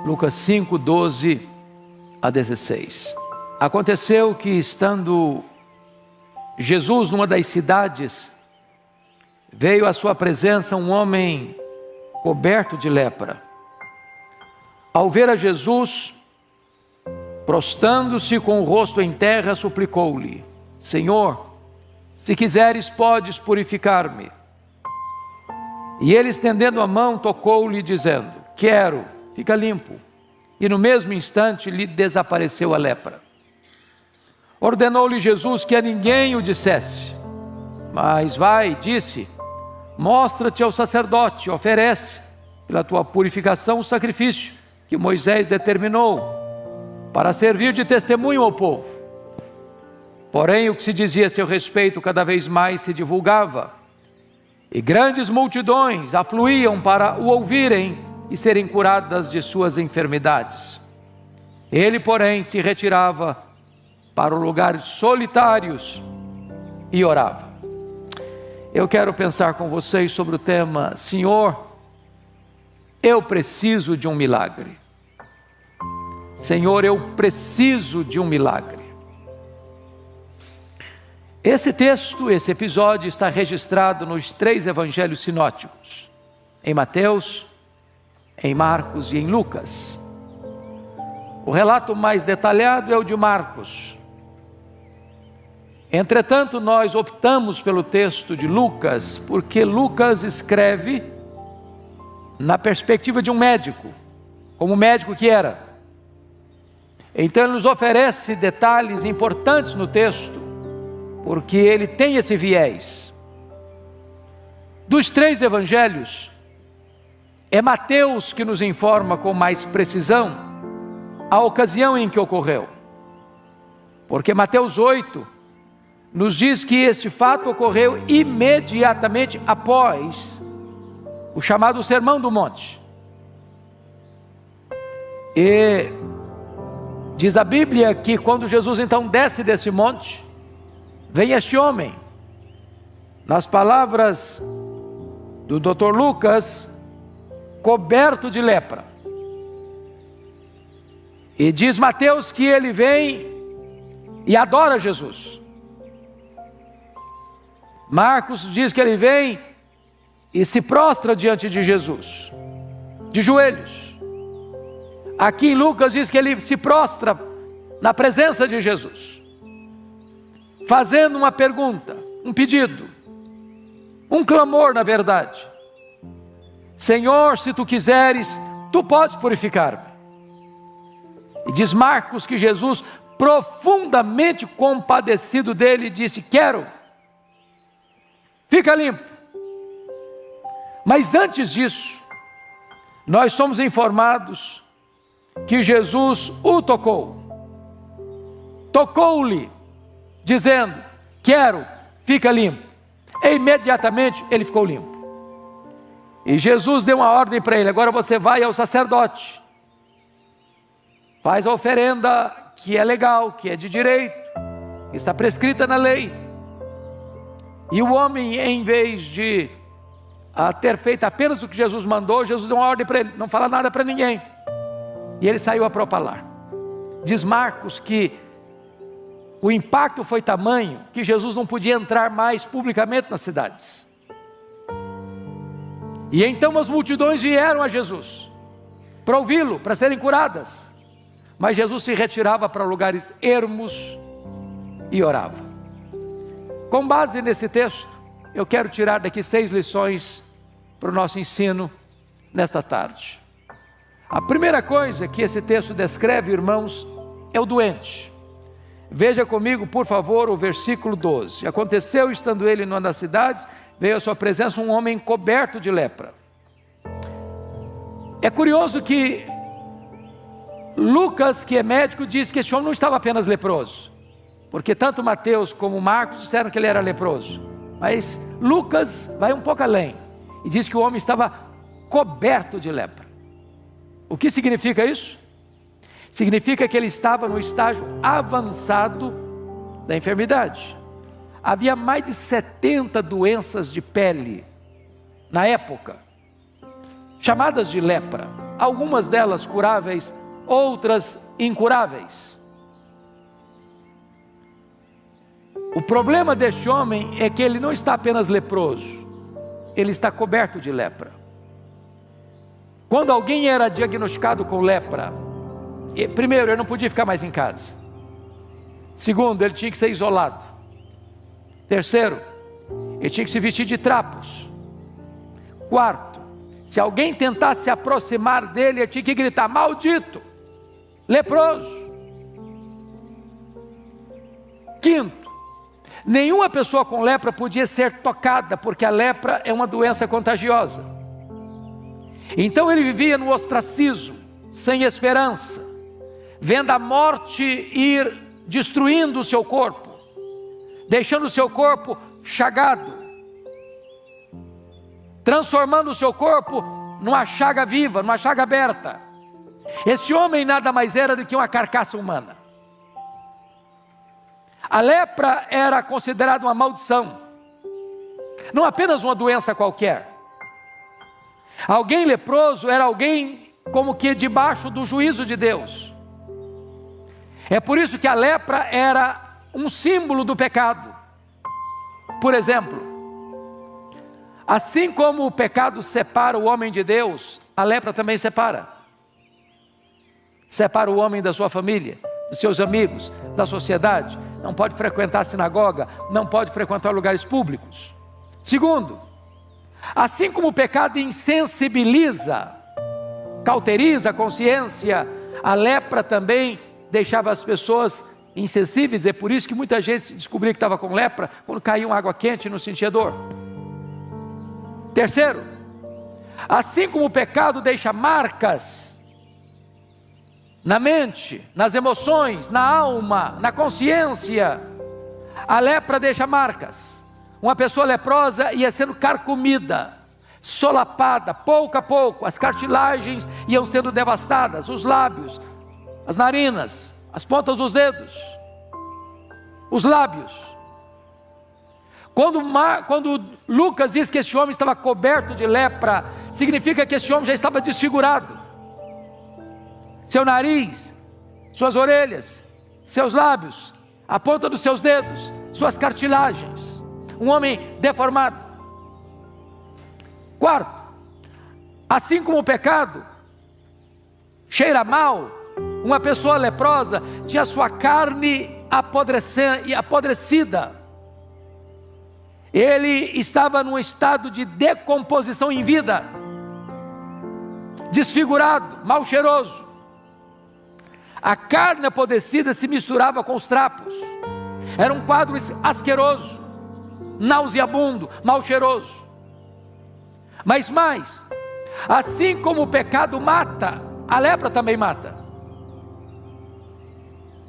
Lucas 5, 12 a 16. Aconteceu que, estando Jesus numa das cidades, veio à sua presença um homem coberto de lepra. Ao ver a Jesus, prostrando-se com o rosto em terra, suplicou-lhe: Senhor, se quiseres, podes purificar-me. E ele, estendendo a mão, tocou-lhe, dizendo: quero, fica limpo. E no mesmo instante lhe desapareceu a lepra. Ordenou-lhe Jesus que a ninguém o dissesse. Mas vai, disse, mostra-te ao sacerdote, oferece pela tua purificação o sacrifício que Moisés determinou, para servir de testemunho ao povo. Porém, o que se dizia a seu respeito cada vez mais se divulgava, e grandes multidões afluíam para o ouvirem e serem curadas de suas enfermidades. Ele, porém, se retirava para lugares solitários e orava. Eu quero pensar com vocês sobre o tema: Senhor, eu preciso de um milagre. Senhor, eu preciso de um milagre. Esse texto, esse episódio está registrado nos 3 evangelhos sinóticos, em Mateus, em Marcos e em Lucas. O relato mais detalhado é o de Marcos. Entretanto, nós optamos pelo texto de Lucas, porque Lucas escreve na perspectiva de um médico, como médico que era. Então ele nos oferece detalhes importantes no texto, porque ele tem esse viés. Dos 3 evangelhos, é Mateus que nos informa com mais precisão a ocasião em que ocorreu. Porque Mateus 8 nos diz que este fato ocorreu imediatamente após o chamado Sermão do Monte. E diz a Bíblia que quando Jesus então desce desse monte, vem este homem, nas palavras do Dr. Lucas, coberto de lepra. E diz Mateus que ele vem e adora Jesus. Marcos diz que ele vem e se prostra diante de Jesus, de joelhos. Aqui em Lucas diz que ele se prostra na presença de Jesus, fazendo uma pergunta, um pedido, um clamor, na verdade: Senhor, se tu quiseres, tu podes purificar-me. E diz Marcos que Jesus, profundamente compadecido dele, disse: quero, fica limpo. Mas antes disso, nós somos informados que Jesus o tocou, tocou-lhe, dizendo: quero, fica limpo. E imediatamente ele ficou limpo. E Jesus deu uma ordem para ele: agora você vai ao sacerdote, faz a oferenda que é legal, que é de direito, que está prescrita na lei. E o homem, em vez de ter feito apenas o que Jesus mandou, Jesus deu uma ordem para ele: não fala nada para ninguém. E ele saiu a propalar. Diz Marcos que o impacto foi tamanho que Jesus não podia entrar mais publicamente nas cidades. E então as multidões vieram a Jesus para ouvi-lo, para serem curadas. Mas Jesus se retirava para lugares ermos e orava. Com base nesse texto, eu quero tirar daqui 6 lições para o nosso ensino nesta tarde. A primeira coisa que esse texto descreve, irmãos, é o doente. Veja comigo, por favor, o versículo 12. Aconteceu, estando ele numa das cidades, veio à sua presença um homem coberto de lepra. É curioso que Lucas, que é médico, diz que esse homem não estava apenas leproso, porque tanto Mateus como Marcos disseram que ele era leproso. Mas Lucas vai um pouco além e diz que o homem estava coberto de lepra. O que significa isso? Significa que ele estava no estágio avançado da enfermidade. Havia mais de 70 doenças de pele na época, chamadas de lepra. algumas delas curáveis, outras incuráveis. O problema deste homem é que ele não está apenas leproso, ele está coberto de lepra. Quando alguém era diagnosticado com lepra, primeiro, ele não podia ficar mais em casa. Segundo, ele tinha que ser isolado. Terceiro, ele tinha que se vestir de trapos. Quarto, se alguém tentasse se aproximar dele, ele tinha que gritar: maldito, leproso. Quinto, nenhuma pessoa com lepra podia ser tocada, porque a lepra é uma doença contagiosa. Então ele vivia no ostracismo, sem esperança, vendo a morte ir destruindo o seu corpo, deixando o seu corpo chagado, transformando o seu corpo numa chaga viva, numa chaga aberta. Esse homem nada mais era do que uma carcaça humana. A lepra era considerada uma maldição, não apenas uma doença qualquer. Alguém leproso era alguém como que debaixo do juízo de Deus. É por isso que a lepra era um símbolo do pecado. Por exemplo, assim como o pecado separa o homem de Deus, a lepra também separa. Separa o homem da sua família, dos seus amigos, da sociedade. Não pode frequentar a sinagoga, não pode frequentar lugares públicos. Segundo, assim como o pecado insensibiliza, cauteriza a consciência, a lepra também deixava as pessoas insensíveis. É por isso que muita gente descobria que estava com lepra quando caía uma água quente e não sentia dor. Terceiro, assim como o pecado deixa marcas na mente, nas emoções, na alma, na consciência, a lepra deixa marcas. Uma pessoa leprosa ia sendo carcomida, solapada, pouco a pouco, as cartilagens iam sendo devastadas, os lábios, as narinas, as pontas dos dedos, os lábios. Quando Lucas diz que esse homem estava coberto de lepra, significa que esse homem já estava desfigurado. Seu nariz, suas orelhas, seus lábios, a ponta dos seus dedos, suas cartilagens. Um homem deformado. Quarto, assim como o pecado cheira mal, uma pessoa leprosa tinha sua carne apodrecida. Ele estava num estado de decomposição em vida, desfigurado, mal cheiroso. A carne apodrecida se misturava com os trapos. Era um quadro asqueroso, nauseabundo, mal cheiroso. Mas mais, assim como o pecado mata, a lepra também mata.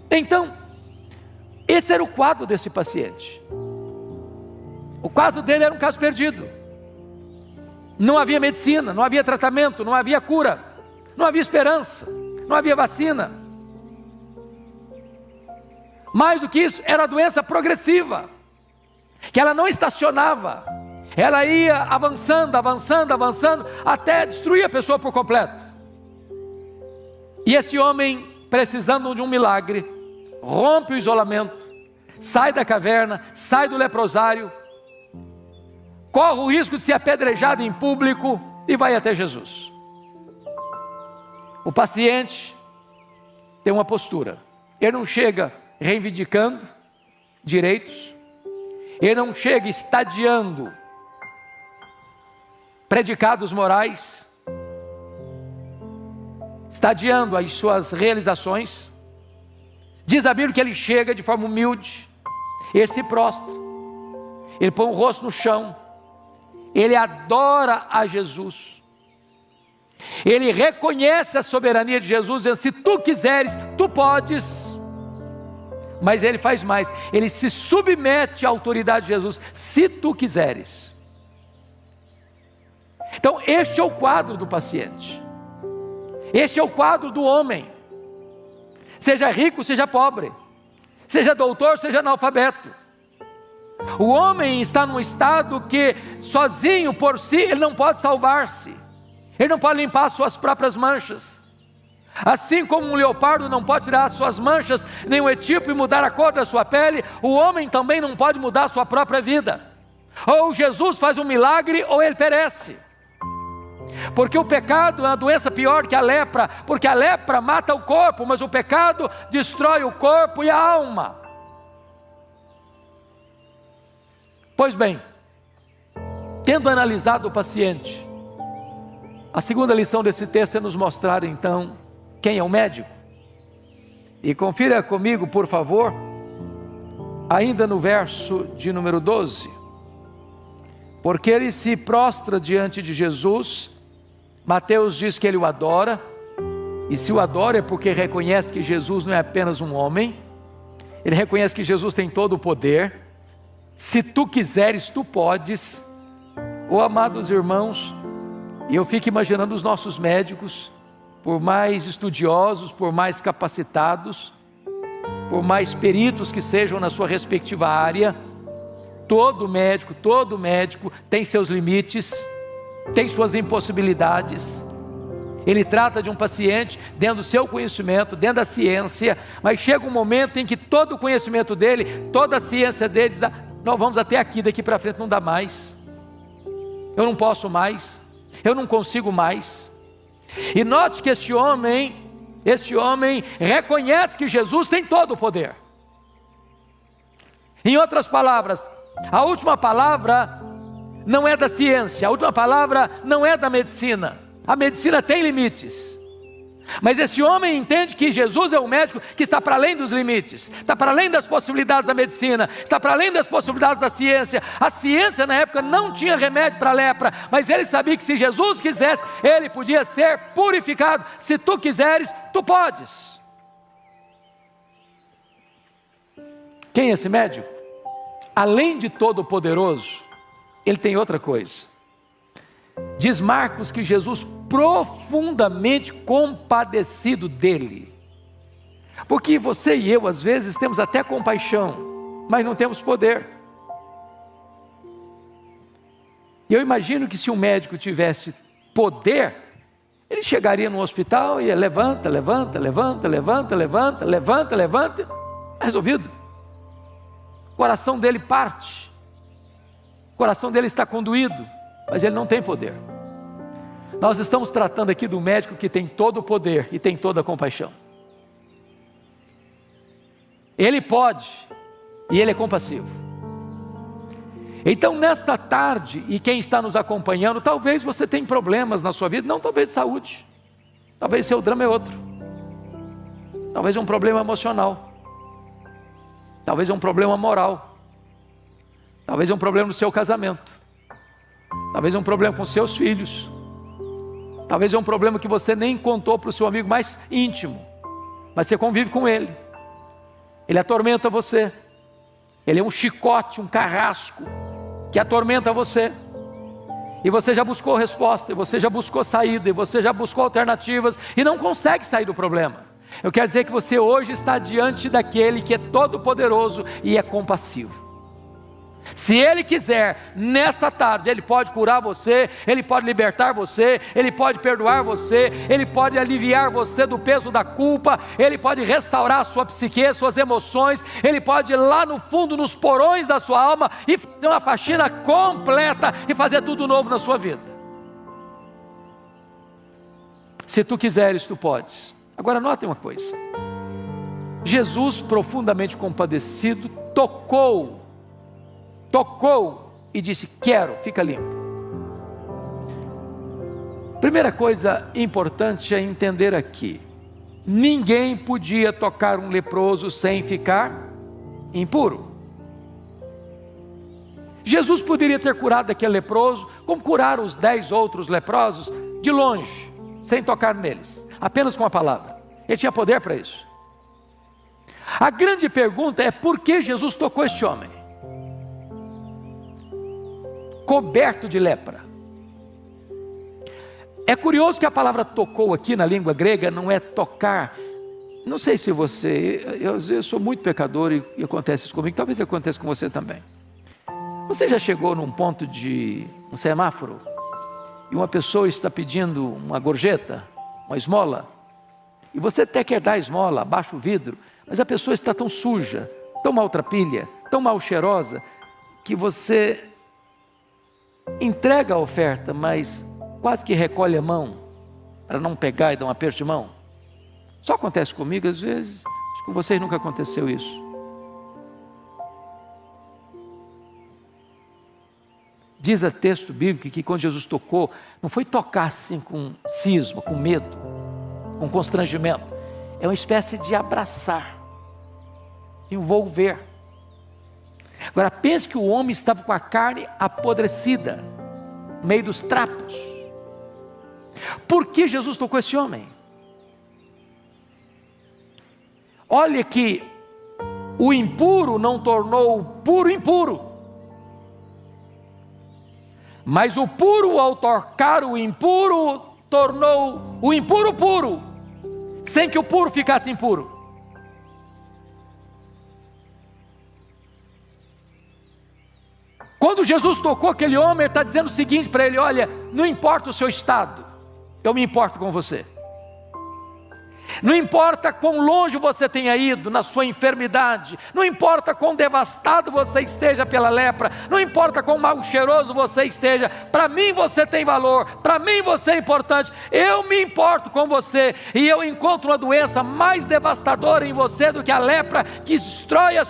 Então, esse era o quadro desse paciente. O caso dele era um caso perdido. Não havia medicina, não havia tratamento, não havia cura, não havia esperança, não havia vacina. Mais do que isso, era a doença progressiva, que ela não estacionava, ela ia avançando, avançando, avançando, até destruir a pessoa por completo. E esse homem, precisando de um milagre, rompe o isolamento, sai da caverna, sai do leprosário, corre o risco de ser apedrejado em público e vai até Jesus. O paciente tem uma postura, ele não chega reivindicando direitos, ele não chega estadiando predicados morais, estadiando as suas realizações. Diz a Bíblia que ele chega de forma humilde, ele se prostra, ele põe o rosto no chão, ele adora a Jesus, ele reconhece a soberania de Jesus, dizendo: se tu quiseres, tu podes. Mas ele faz mais, ele se submete à autoridade de Jesus: se tu quiseres. Então este é o quadro do paciente, este é o quadro do homem, seja rico, seja pobre, seja doutor, seja analfabeto. O homem está num estado que sozinho por si ele não pode salvar-se, Ele não pode limpar as suas próprias manchas. Assim como um leopardo não pode tirar as suas manchas, nem um etíope mudar a cor da sua pele, o homem também não pode mudar a sua própria vida. Ou Jesus faz um milagre, ou ele perece. Porque o pecado é uma doença pior que a lepra, porque a lepra mata o corpo, mas o pecado destrói o corpo e a alma. Pois bem, tendo analisado o paciente, a segunda lição desse texto é nos mostrar então quem é o médico. E confira comigo, por favor, ainda no verso de número 12. Porque ele se prostra diante de Jesus. Mateus diz que ele o adora, e se o adora é porque reconhece que Jesus não é apenas um homem, ele reconhece que Jesus tem todo o poder. Se tu quiseres, tu podes. Oh, amados irmãos, e eu fico imaginando os nossos médicos, por mais estudiosos, por mais capacitados, por mais peritos que sejam na sua respectiva área, todo médico tem seus limites, tem suas impossibilidades. Ele trata de um paciente dentro do seu conhecimento, dentro da ciência, mas chega um momento em que todo o conhecimento dele, toda a ciência dele diz: nós vamos até aqui, daqui para frente não dá mais, eu não posso mais, eu não consigo mais. E note que este homem reconhece que Jesus tem todo o poder. Em outras palavras, a última palavra não é da ciência, a última palavra não é da medicina. A medicina tem limites, mas esse homem entende que Jesus é um médico que está para além dos limites, está para além das possibilidades da medicina, está para além das possibilidades da ciência. A ciência na época não tinha remédio para a lepra, mas ele sabia que se Jesus quisesse, ele podia ser purificado. Se tu quiseres, tu podes. Quem é esse médico? Além de todo poderoso, ele tem outra coisa. Diz Marcos que Jesus profundamente compadecido dele. Porque você e eu às vezes temos até compaixão, mas não temos poder. E eu imagino que se um médico tivesse poder, ele chegaria no hospital e ia levanta, resolvido. O coração dele parte, o coração dele está conduído, mas ele não tem poder. Nós estamos tratando aqui do médico que tem todo o poder e tem toda a compaixão. Ele pode e ele é compassivo. Então nesta tarde, e quem está nos acompanhando, talvez você tenha problemas na sua vida, não talvez de saúde, talvez seu drama é outro, talvez é um problema emocional, talvez é um problema moral, talvez é um problema no seu casamento, talvez é um problema com seus filhos, talvez é um problema que você nem contou para o seu amigo mais íntimo, mas você convive com ele, ele atormenta você, ele é um chicote, um carrasco, que atormenta você, e você já buscou resposta, e você já buscou saída, e você já buscou alternativas, e não consegue sair do problema. Eu quero dizer que você hoje está diante daquele que é todo poderoso e é compassivo. Se Ele quiser, nesta tarde, Ele pode curar você, Ele pode libertar você, Ele pode perdoar você, Ele pode aliviar você do peso da culpa, Ele pode restaurar a sua psique, suas emoções, Ele pode ir lá no fundo, nos porões da sua alma e fazer uma faxina completa e fazer tudo novo na sua vida. Se tu quiseres, tu podes. Agora notem uma coisa, Jesus profundamente compadecido, tocou e disse: quero, fica limpo. Primeira coisa importante é entender aqui, ninguém podia tocar um leproso sem ficar impuro. Jesus poderia ter curado aquele leproso, como curaram os 10 outros leprosos, de longe, sem tocar neles, apenas com a palavra. Ele tinha poder para isso. A grande pergunta é: por que Jesus tocou este homem? Coberto de lepra. É curioso que a palavra tocou aqui na língua grega não é tocar. Não sei se eu sou muito pecador e acontece isso comigo, talvez aconteça com você também. Você já chegou num ponto de um semáforo e uma pessoa está pedindo uma gorjeta, uma esmola, e você até quer dar a esmola, abaixa o vidro, mas a pessoa está tão suja, tão maltrapilha, tão mal cheirosa, que você entrega a oferta, mas quase que recolhe a mão, para não pegar e dar um aperto de mão. Só acontece comigo às vezes, acho que com vocês nunca aconteceu isso. Diz o texto bíblico que quando Jesus tocou, não foi tocar assim com cisma, com medo, com constrangimento. É uma espécie de abraçar, envolver. Agora pense que o homem estava com a carne apodrecida, no meio dos trapos. Por que Jesus tocou esse homem? Olha que o impuro não tornou o puro impuro, mas o puro, ao tocar o impuro, tornou o impuro puro, sem que o puro ficasse impuro. Quando Jesus tocou aquele homem, ele está dizendo o seguinte para ele: olha, não importa o seu estado, eu me importo com você. Não importa quão longe você tenha ido na sua enfermidade, não importa quão devastado você esteja pela lepra, não importa quão mal cheiroso você esteja, para mim você tem valor, para mim você é importante, eu me importo com você, e eu encontro uma doença mais devastadora em você do que a lepra que destrói a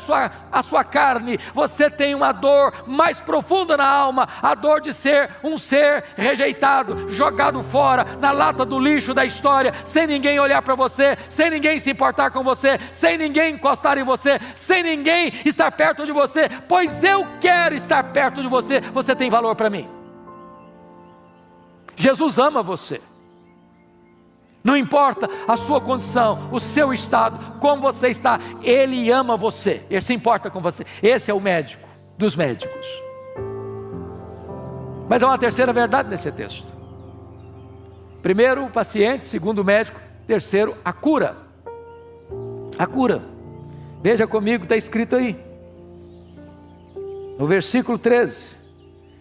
sua carne. Você tem uma dor mais profunda na alma, a dor de ser um ser rejeitado, jogado fora, na lata do lixo da história, sem ninguém olhar para você, sem ninguém se importar com você, sem ninguém encostar em você, sem ninguém estar perto de você, pois eu quero estar perto de você. Você tem valor para mim. Jesus ama você. Não importa a sua condição, o seu estado, como você está, Ele ama você, Ele se importa com você. Esse é o médico dos médicos. Mas há uma terceira verdade nesse texto. Primeiro, o paciente. Segundo, o médico. Terceiro, a cura. A cura. Veja comigo, está escrito aí, no versículo 13: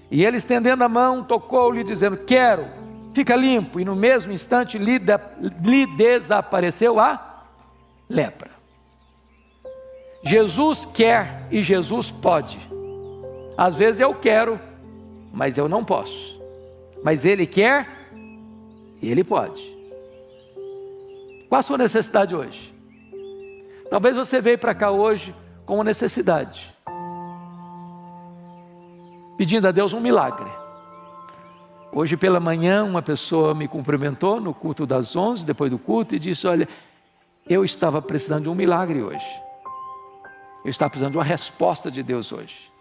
e ele, estendendo a mão, tocou-lhe, dizendo: quero, fica limpo. E no mesmo instante lhe desapareceu a lepra. Jesus quer e Jesus pode. Às vezes eu quero, mas eu não posso. Mas Ele quer e Ele pode. Qual a sua necessidade hoje? Talvez você veio para cá hoje com uma necessidade, pedindo a Deus um milagre. Hoje pela manhã uma pessoa me cumprimentou no culto das 11, depois do culto, e disse: olha, eu estava precisando de um milagre hoje. Eu estava precisando de uma resposta de Deus hoje.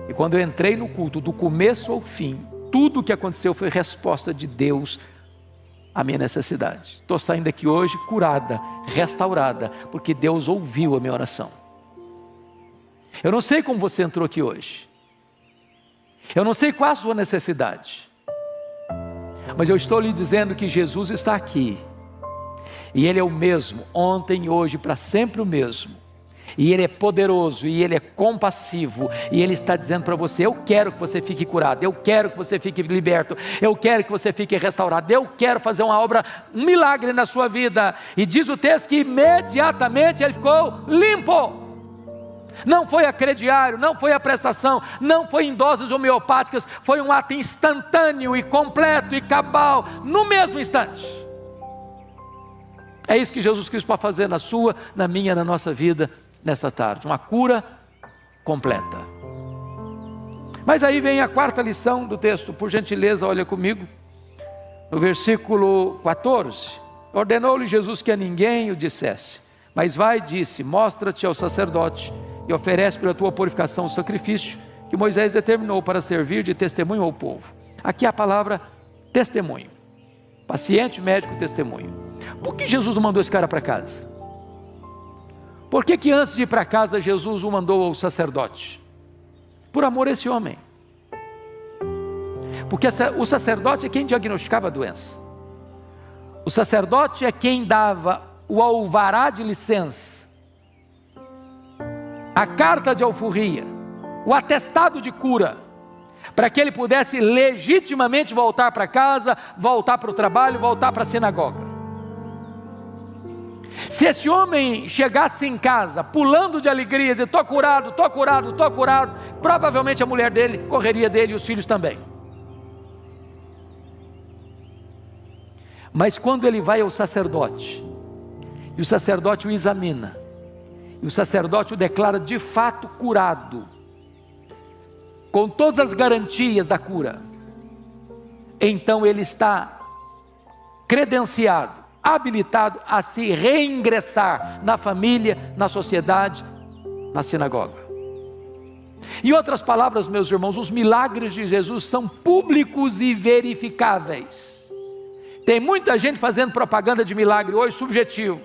E quando eu entrei no culto, do começo ao fim, tudo o que aconteceu foi resposta de Deus à minha necessidade. Estou saindo daqui hoje curada, restaurada, porque Deus ouviu a minha oração. Eu não sei como você entrou aqui hoje, eu não sei qual a sua necessidade, mas eu estou lhe dizendo que Jesus está aqui, e Ele é o mesmo, ontem, hoje, para sempre o mesmo. E Ele é poderoso, e Ele é compassivo, e Ele está dizendo para você: eu quero que você fique curado, eu quero que você fique liberto, eu quero que você fique restaurado, eu quero fazer uma obra, um milagre na sua vida. E diz o texto que imediatamente ele ficou limpo. Não foi a crediário, não foi a prestação, não foi em doses homeopáticas, foi um ato instantâneo e completo e cabal, no mesmo instante. É isso que Jesus Cristo pode fazer na sua, na minha, na nossa vida nesta tarde, uma cura completa. Mas aí vem a quarta lição do texto, por gentileza, olha comigo, no versículo 14: ordenou-lhe Jesus que a ninguém o dissesse, mas vai, disse, mostra-te ao sacerdote e oferece pela tua purificação o sacrifício que Moisés determinou para servir de testemunho ao povo. Aqui a palavra testemunho, paciente, médico, testemunho. Por que Jesus não mandou esse cara para casa? Por que antes de ir para casa Jesus o mandou ao sacerdote? Por amor a esse homem. Porque o sacerdote é quem diagnosticava a doença. O sacerdote é quem dava o alvará de licença, a carta de alforria, o atestado de cura. para que ele pudesse legitimamente voltar para casa, voltar para o trabalho, voltar para a sinagoga. Se esse homem chegasse em casa, pulando de alegria, dizendo, estou curado, estou curado, estou curado, provavelmente a mulher dele correria dele e os filhos também. Mas quando ele vai ao sacerdote, e o sacerdote o examina, e o sacerdote o declara de fato curado, com todas as garantias da cura, então ele está credenciado, habilitado a se reingressar na família, na sociedade, na sinagoga. Em outras palavras, meus irmãos, os milagres de Jesus são públicos e verificáveis. Tem muita gente fazendo propaganda de milagre hoje, subjetivo.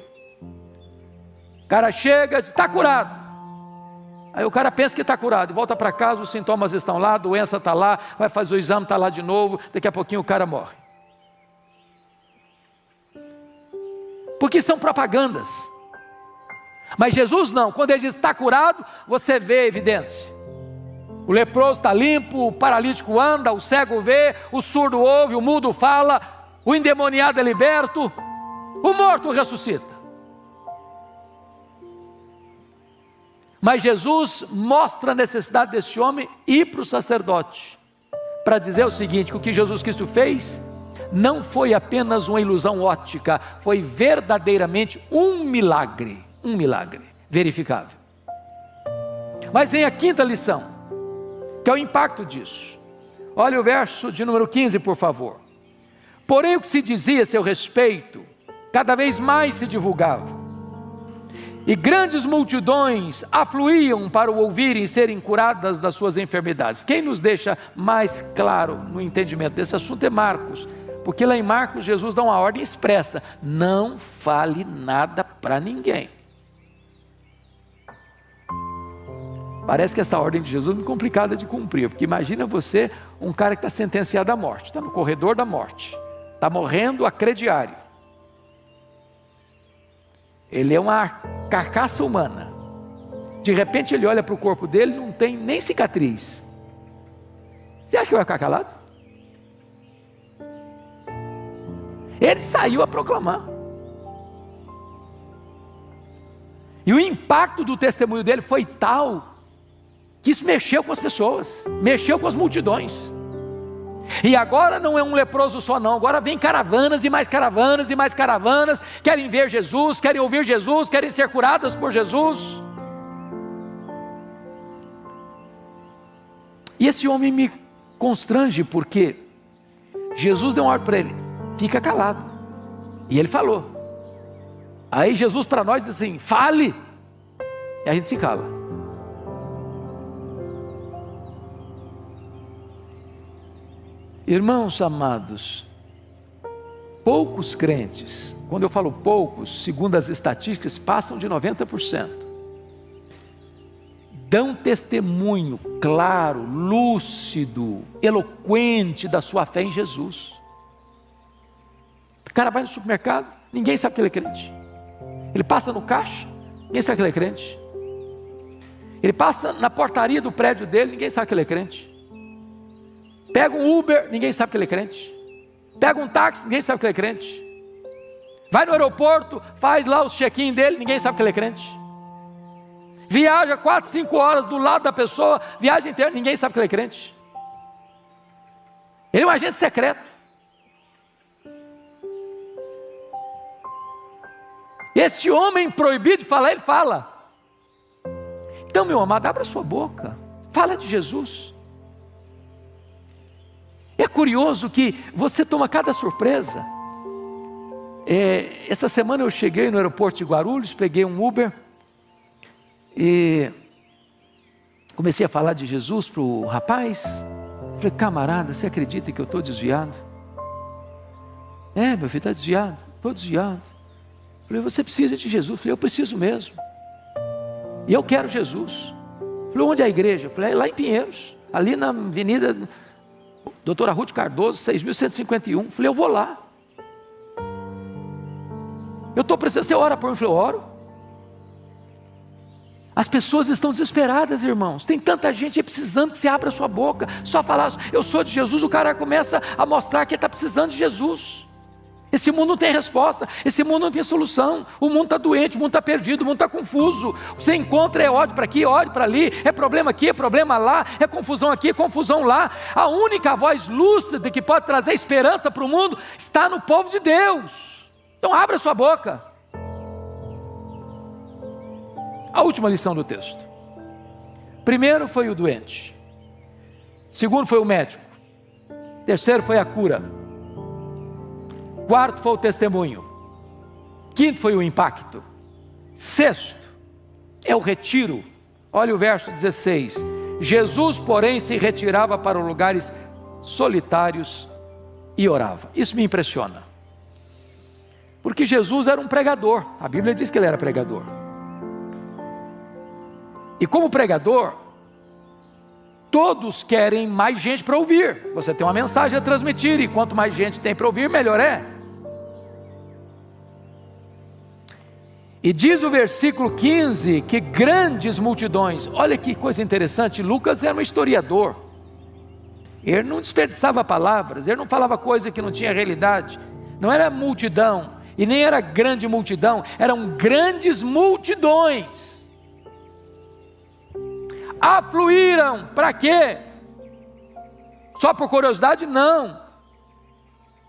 O cara chega e diz, está curado. Aí o cara pensa que está curado, e volta para casa, os sintomas estão lá, a doença está lá, vai fazer o exame, está lá de novo, daqui a pouquinho o cara morre. Porque são propagandas. Mas Jesus não, quando ele diz está curado, você vê a evidência. O leproso está limpo, o paralítico anda, o cego vê, o surdo ouve, o mudo fala, o endemoniado é liberto, o morto ressuscita. Mas Jesus mostra a necessidade desse homem ir para o sacerdote, para dizer o seguinte, que o que Jesus Cristo fez não foi apenas uma ilusão óptica, foi verdadeiramente um milagre verificável. Mas vem a quinta lição, que é o impacto disso. Olha o verso de número 15, por favor. Porém o que se dizia a seu respeito, cada vez mais se divulgava, e grandes multidões afluíam para o ouvirem e serem curadas das suas enfermidades. Quem nos deixa mais claro no entendimento desse assunto é Marcos, porque lá em Marcos Jesus dá uma ordem expressa, não fale nada para ninguém. Parece que essa ordem de Jesus é muito complicada de cumprir, porque imagina você, um cara que está sentenciado à morte, está no corredor da morte, está morrendo a crediário. Ele é uma carcaça humana. De repente ele olha para o corpo dele, não tem nem cicatriz. Você acha que vai ficar calado? Ele saiu a proclamar. E o impacto do testemunho dele foi tal, que isso mexeu com as pessoas, mexeu com as multidões. E agora não é um leproso só não, agora vem caravanas e mais caravanas e mais caravanas, querem ver Jesus, querem ouvir Jesus, querem ser curadas por Jesus. E esse homem me constrange, porque Jesus deu uma ordem para ele, fica calado, e ele falou. Aí Jesus para nós diz assim, fale, e a gente se cala. Irmãos amados, poucos crentes, quando eu falo poucos, segundo as estatísticas, passam de 90%, dão testemunho claro, lúcido, eloquente da sua fé em Jesus. O cara vai no supermercado, ninguém sabe que ele é crente. Ele passa no caixa, ninguém sabe que ele é crente. Ele passa na portaria do prédio dele, ninguém sabe que ele é crente. Pega um Uber, ninguém sabe que ele é crente. Pega um táxi, ninguém sabe que ele é crente. Vai no aeroporto, faz lá os check-in dele, ninguém sabe que ele é crente. Viaja 4, 5 horas do lado da pessoa, viagem inteira, ninguém sabe que ele é crente. Ele é um agente secreto. Esse homem proibido de falar, ele fala. Então, meu amado, abra sua boca, fala de Jesus. É curioso que você toma cada surpresa. Essa semana eu cheguei no aeroporto de Guarulhos, peguei um Uber e comecei a falar de Jesus para o rapaz. Falei, camarada, você acredita que eu estou desviado? Meu filho está desviado, estou desviado. Falei, você precisa de Jesus? Falei, eu preciso mesmo. E eu quero Jesus. Falei, onde é a igreja? Falei, lá em Pinheiros, ali na avenida Doutora Ruth Cardoso, 6.151. Falei, eu vou lá. Eu estou precisando, você ora por mim? Eu falei, eu oro. As pessoas estão desesperadas, irmãos. Tem tanta gente aí precisando que você abra a sua boca. Só falar, eu sou de Jesus, o cara começa a mostrar que ele está precisando de Jesus. Esse mundo não tem resposta, esse mundo não tem solução. O mundo está doente, o mundo está perdido, o mundo está confuso. O que você encontra é ódio para aqui, ódio para ali, é problema aqui, é problema lá, é confusão aqui, é confusão lá. A única voz lúcida que pode trazer esperança para o mundo está no povo de Deus. Então abra a sua boca. A última lição do texto. Primeiro foi o doente. Segundo foi o médico. Terceiro foi a cura. Quarto foi o testemunho. Quinto foi o impacto. Sexto é o retiro. Olha o verso 16. Jesus, porém, se retirava para lugares solitários e orava. Isso me impressiona. Porque Jesus era um pregador. A Bíblia diz que ele era pregador. E como pregador, todos querem mais gente para ouvir. Você tem uma mensagem a transmitir, e quanto mais gente tem para ouvir, melhor é. E diz o versículo 15, que grandes multidões, olha que coisa interessante, Lucas era um historiador, ele não desperdiçava palavras, ele não falava coisa que não tinha realidade, não era multidão, e nem era grande multidão, eram grandes multidões, afluíram, para quê? Só por curiosidade? Não,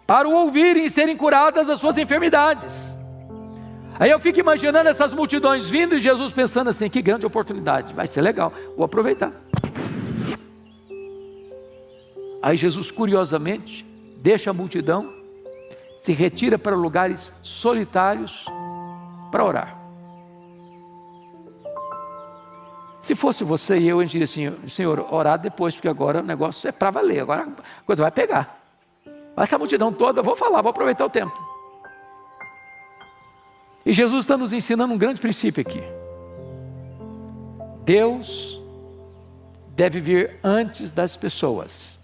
para o ouvirem e serem curadas das suas enfermidades. Aí eu fico imaginando essas multidões vindo e Jesus pensando assim, que grande oportunidade, vai ser legal, vou aproveitar. Aí Jesus curiosamente deixa a multidão, se retira para lugares solitários para orar. Se fosse você e eu, a gente diria assim, Senhor, orar depois, porque agora o negócio é para valer, agora a coisa vai pegar. Mas essa multidão toda, vou falar, vou aproveitar o tempo. E Jesus está nos ensinando um grande princípio aqui. Deus deve vir antes das pessoas.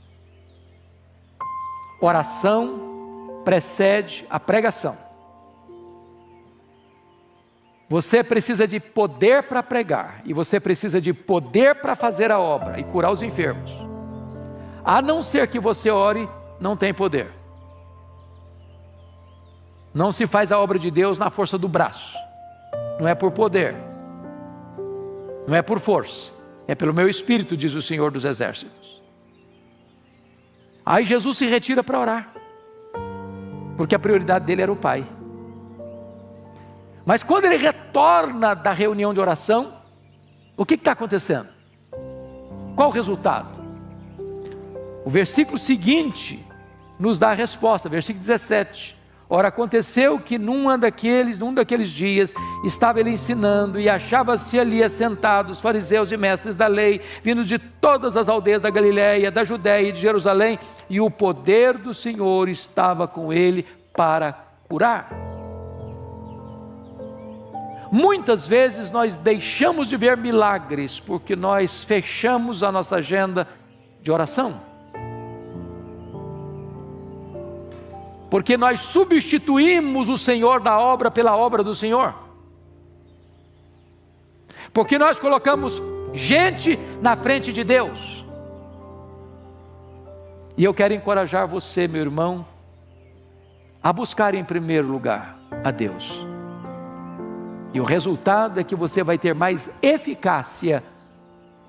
Oração precede a pregação. Você precisa de poder para pregar, e você precisa de poder para fazer a obra e curar os enfermos. A não ser que você ore, não tem poder. Não se faz a obra de Deus na força do braço, não é por poder, não é por força, é pelo meu espírito, diz o Senhor dos Exércitos. Aí Jesus se retira para orar, porque a prioridade dele era o Pai. Mas quando ele retorna da reunião de oração, o que está acontecendo? Qual o resultado? O versículo seguinte nos dá a resposta, versículo 17. Ora, aconteceu que num daqueles dias, estava ele ensinando, e achava-se ali assentados fariseus e mestres da lei, vindos de todas as aldeias da Galiléia, da Judéia e de Jerusalém, e o poder do Senhor estava com ele para curar. Muitas vezes nós deixamos de ver milagres, porque nós fechamos a nossa agenda de oração. Porque nós substituímos o Senhor da obra pela obra do Senhor. Porque nós colocamos gente na frente de Deus. E eu quero encorajar você, meu irmão, a buscar em primeiro lugar a Deus. E o resultado é que você vai ter mais eficácia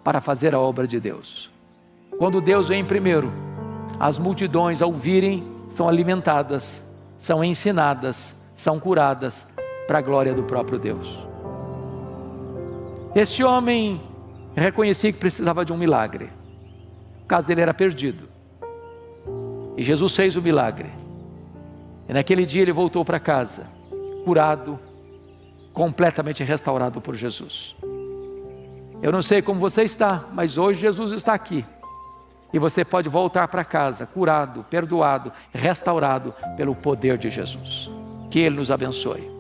para fazer a obra de Deus. Quando Deus vem primeiro, as multidões ao virem são alimentadas, são ensinadas, são curadas para a glória do próprio Deus. Esse homem reconhecia que precisava de um milagre. O caso dele era perdido. E Jesus fez o milagre. E naquele dia ele voltou para casa, curado, completamente restaurado por Jesus. Eu não sei como você está, mas hoje Jesus está aqui. E você pode voltar para casa, curado, perdoado, restaurado pelo poder de Jesus. Que Ele nos abençoe.